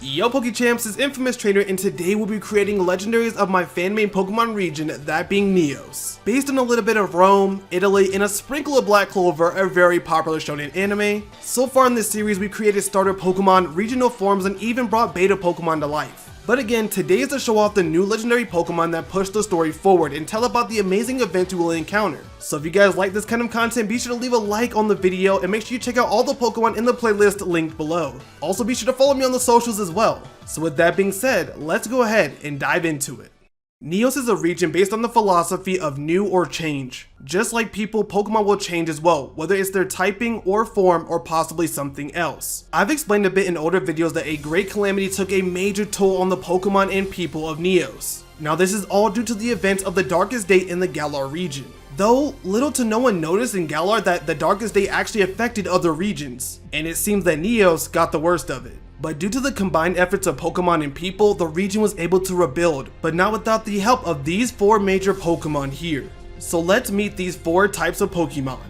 Yo Pokechamps, it's InfamousTrainer, and today we'll be creating legendaries of my Fangame Pokemon region, that being Neous. Based on a little bit of Rome, Italy, and a sprinkle of Black Clover, a very popular shonen anime. So far in this series we created starter Pokemon, regional forms, and even brought beta Pokemon to life. But again, today is to show off the new legendary Pokemon that push the story forward and tell about the amazing events you will encounter. So if you guys like this kind of content, be sure to leave a like on the video and make sure you check out all the Pokemon in the playlist linked below. Also be sure to follow me on the socials as well. So with that being said, let's go ahead and dive into it. Neous is a region based on the philosophy of new or change. Just like people, Pokemon will change as well, whether it's their typing or form or possibly something else. I've explained a bit in older videos that a great calamity took a major toll on the Pokemon and people of Neous. Now this is all due to the events of the Darkest Day in the Galar region. Though, little to no one noticed in Galar that the Darkest Day actually affected other regions, and it seems that Neous got the worst of it. But due to the combined efforts of Pokemon and people, the region was able to rebuild, but not without the help of these 4 major Pokemon here. So let's meet these 4 types of Pokemon.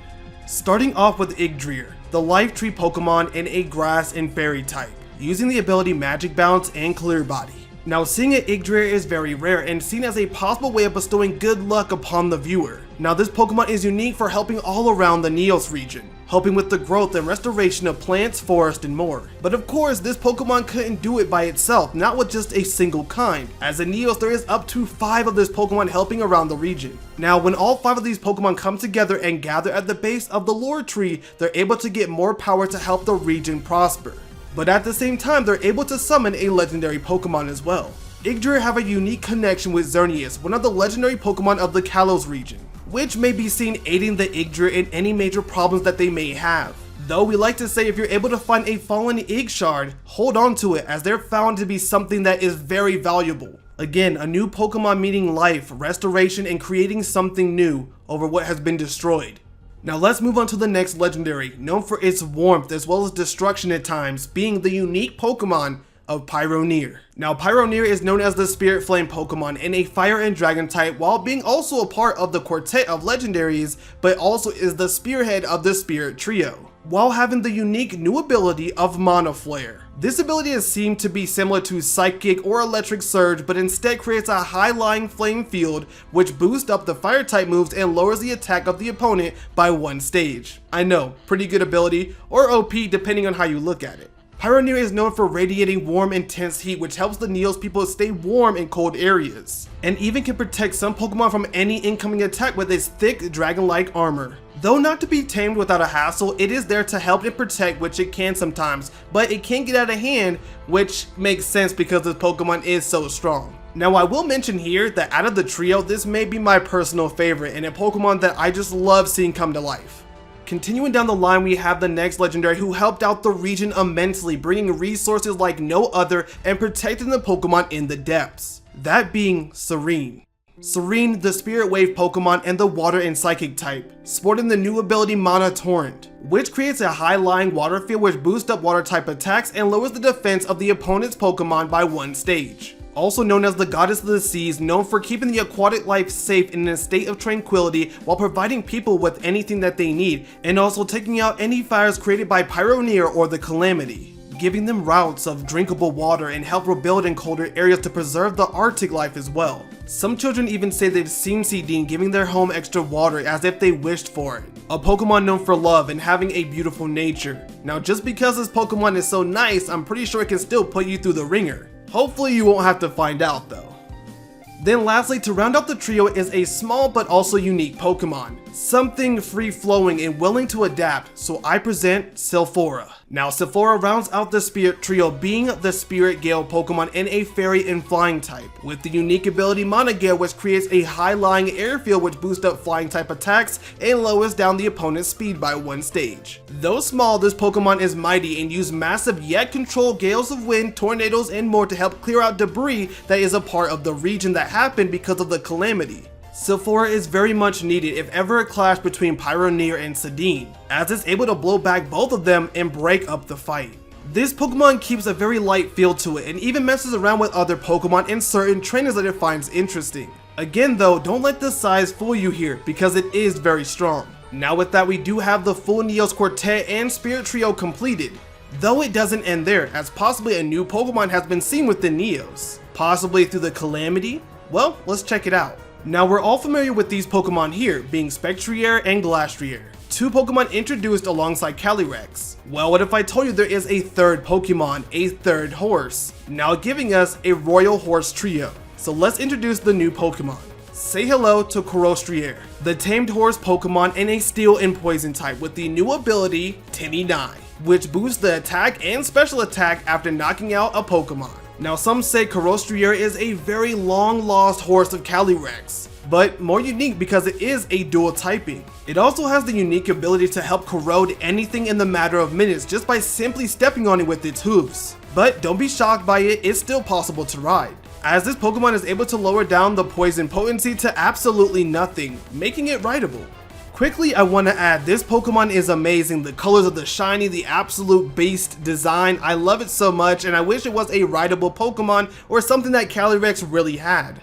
Starting off with Yggdrasil, the Life Tree Pokemon in a Grass and Fairy type, using the ability Magic Bounce and Clear Body. Now seeing an Yggdrasil is very rare and seen as a possible way of bestowing good luck upon the viewer. Now this Pokemon is unique for helping all around the Neous region, helping with the growth and restoration of plants, forest, and more. But of course, this Pokemon couldn't do it by itself, not with just a single kind. As in Neous, there is up to 5 of this Pokemon helping around the region. Now, when all 5 of these Pokemon come together and gather at the base of the lore tree, they're able to get more power to help the region prosper. But at the same time, they're able to summon a legendary Pokemon as well. Yggdrasil have a unique connection with Xerneas, one of the legendary Pokemon of the Kalos region, which may be seen aiding the Yggdrasil in any major problems that they may have. Though we like to say if you're able to find a fallen Ygg shard, hold on to it, as they're found to be something that is very valuable. Again, a new Pokemon meaning life, restoration, and creating something new over what has been destroyed. Now let's move on to the next legendary, known for its warmth as well as destruction at times, being the unique Pokemon of Pyroneer. Now Pyroneer is known as the Spirit Flame Pokemon in a Fire and Dragon type, while being also a part of the quartet of legendaries, but also is the spearhead of the Spirit Trio, while having the unique new ability of Mana Flare. This ability is seemed to be similar to Psychic or Electric Surge, but instead creates a high-lying flame field which boosts up the fire type moves and lowers the attack of the opponent by 1 stage. I know, pretty good ability, or OP depending on how you look at it. Pyroneer is known for radiating warm, intense heat, which helps the Neous people stay warm in cold areas, and even can protect some Pokemon from any incoming attack with its thick, dragon-like armor. Though not to be tamed without a hassle, it is there to help and protect, which it can sometimes, but it can get out of hand, which makes sense because this Pokemon is so strong. Now I will mention here that out of the trio, this may be my personal favorite, and a Pokemon that I just love seeing come to life. Continuing down the line, we have the next legendary who helped out the region immensely, bringing resources like no other and protecting the Pokemon in the depths. That being Serene. Serene, the Spirit Wave Pokemon and the Water and Psychic type, sporting the new ability Mana Torrent, which creates a high-lying water field which boosts up water type attacks and lowers the defense of the opponent's Pokemon by 1 stage. Also known as the Goddess of the Seas, known for keeping the aquatic life safe in a state of tranquility while providing people with anything that they need, and also taking out any fires created by Pyroneer or the Calamity, giving them routes of drinkable water and help rebuild in colder areas to preserve the Arctic life as well. Some children even say they've seen Seedeen giving their home extra water as if they wished for it. A Pokemon known for love and having a beautiful nature. Now just because this Pokemon is so nice, I'm pretty sure it can still put you through the ringer. Hopefully you won't have to find out though. Then lastly, to round out the trio is a small but also unique Pokemon. Something free-flowing and willing to adapt, so I present Selphora. Now Selphora rounds out the Spirit Trio, being the Spirit Gale Pokemon in a Fairy and Flying type, with the unique ability Mana Gale, which creates a high-lying airfield which boosts up flying type attacks and lowers down the opponent's speed by 1 stage. Though small, this Pokemon is mighty and uses massive yet controlled gales of wind, tornadoes, and more to help clear out debris that is a part of the region that happened because of the Calamity. Selphora is very much needed if ever a clash between Pyroneer and Seedeen, as it's able to blow back both of them and break up the fight. This Pokemon keeps a very light feel to it and even messes around with other Pokemon and certain trainers that it finds interesting. Again though, don't let the size fool you here because it is very strong. Now with that, we do have the full Neous Quartet and Spirit Trio completed. Though it doesn't end there, as possibly a new Pokemon has been seen within Neous. Possibly through the Calamity? Well, let's check it out. Now we're all familiar with these Pokemon here, being Sprigatito and Corrostriere, two Pokemon introduced alongside Cali Rex. Well, what if I told you there is a third Pokemon, a third horse, now giving us a Royal Horse Trio? So let's introduce the new Pokemon. Say hello to Corrostriere, the tamed horse Pokemon and a steel and poison type with the new ability Tinny Die, which boosts the attack and special attack after knocking out a Pokemon. Now some say Corrostriere is a very long lost horse of Cali Rex, but more unique because it is a dual typing. It also has the unique ability to help corrode anything in the matter of minutes just by simply stepping on it with its hooves. But don't be shocked by it, it's still possible to ride, as this Pokemon is able to lower down the poison potency to absolutely nothing, making it rideable. Quickly, I want to add, this Pokemon is amazing. The colors of the shiny, the absolute beast design, I love it so much, and I wish it was a rideable Pokemon or something that Calyrex really had.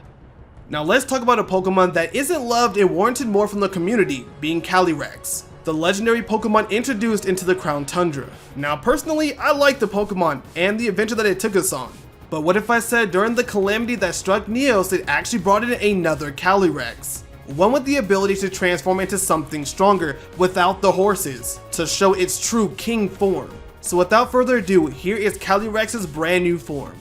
Now let's talk about a Pokemon that isn't loved and warranted more from the community, being Calyrex, the legendary Pokemon introduced into the Crown Tundra. Now personally, I like the Pokemon and the adventure that it took us on. But what if I said during the calamity that struck Neous, it actually brought in another Calyrex? One with the ability to transform into something stronger without the horses, to show its true king form. So without further ado, here is Calyrex's brand new form.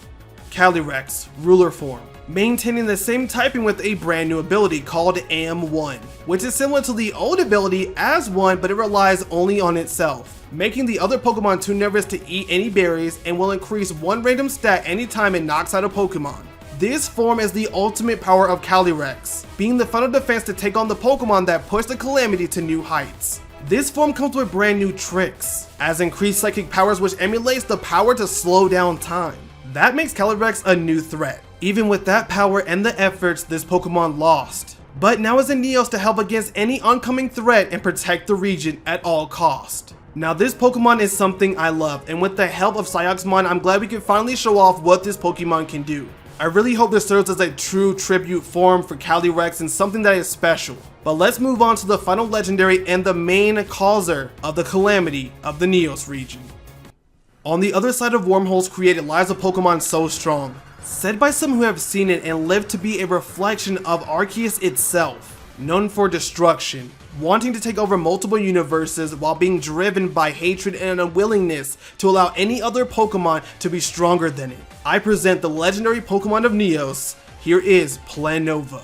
Calyrex, ruler form, maintaining the same typing with a brand new ability called AM1, which is similar to the old ability as 1, but it relies only on itself, making the other Pokemon too nervous to eat any berries and will increase one random stat anytime it knocks out a Pokemon. This form is the ultimate power of Calyrex, being the final defense to take on the Pokemon that push the Calamity to new heights. This form comes with brand new tricks, as increased psychic powers which emulates the power to slow down time. That makes Calyrex a new threat. Even with that power and the efforts this Pokemon lost, but now is in Neous to help against any oncoming threat and protect the region at all cost. Now this Pokemon is something I love, and with the help of Psyoxmon, I'm glad we can finally show off what this Pokemon can do. I really hope this serves as a true tribute form for Calyrex and something that is special. But let's move on to the final legendary and the main causer of the calamity of the Neous region. On the other side of wormholes created lies a Pokemon so strong, said by some who have seen it and lived to be a reflection of Arceus itself, known for destruction, wanting to take over multiple universes while being driven by hatred and an unwillingness to allow any other Pokemon to be stronger than it. I present the legendary Pokemon of Neous. Here is Planova.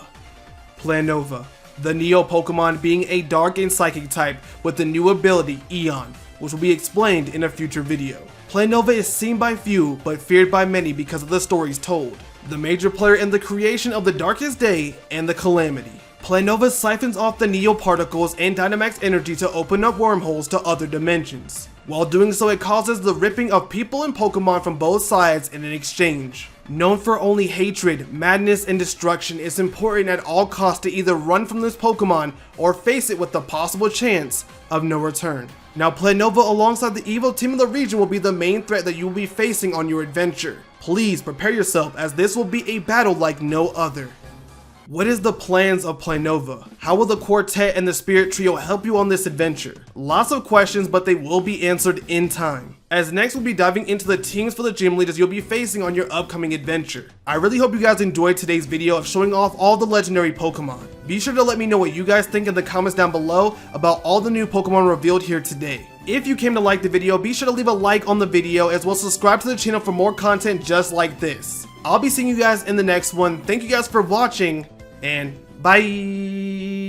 Planova, the Neo Pokemon, being a dark and psychic type with the new ability Eon, which will be explained in a future video. Planova is seen by few, but feared by many because of the stories told. The major player in the creation of the Darkest Day and the Calamity. Planova siphons off the Neo particles and Dynamax energy to open up wormholes to other dimensions. While doing so, it causes the ripping of people and Pokemon from both sides in an exchange. Known for only hatred, madness, and destruction, it's important at all costs to either run from this Pokemon or face it with the possible chance of no return. Now Planova alongside the evil team of the region will be the main threat that you will be facing on your adventure. Please prepare yourself, as this will be a battle like no other. What is the plans of Planova? How will the quartet and the spirit trio help you on this adventure? Lots of questions, but they will be answered in time. As next we'll be diving into the teams for the gym leaders you'll be facing on your upcoming adventure. I really hope you guys enjoyed today's video of showing off all the legendary Pokemon. Be sure to let me know what you guys think in the comments down below about all the new Pokemon revealed here today. If you came to like the video, be sure to leave a like on the video as well as subscribe to the channel for more content just like this. I'll be seeing you guys in the next one. Thank you guys for watching, and bye!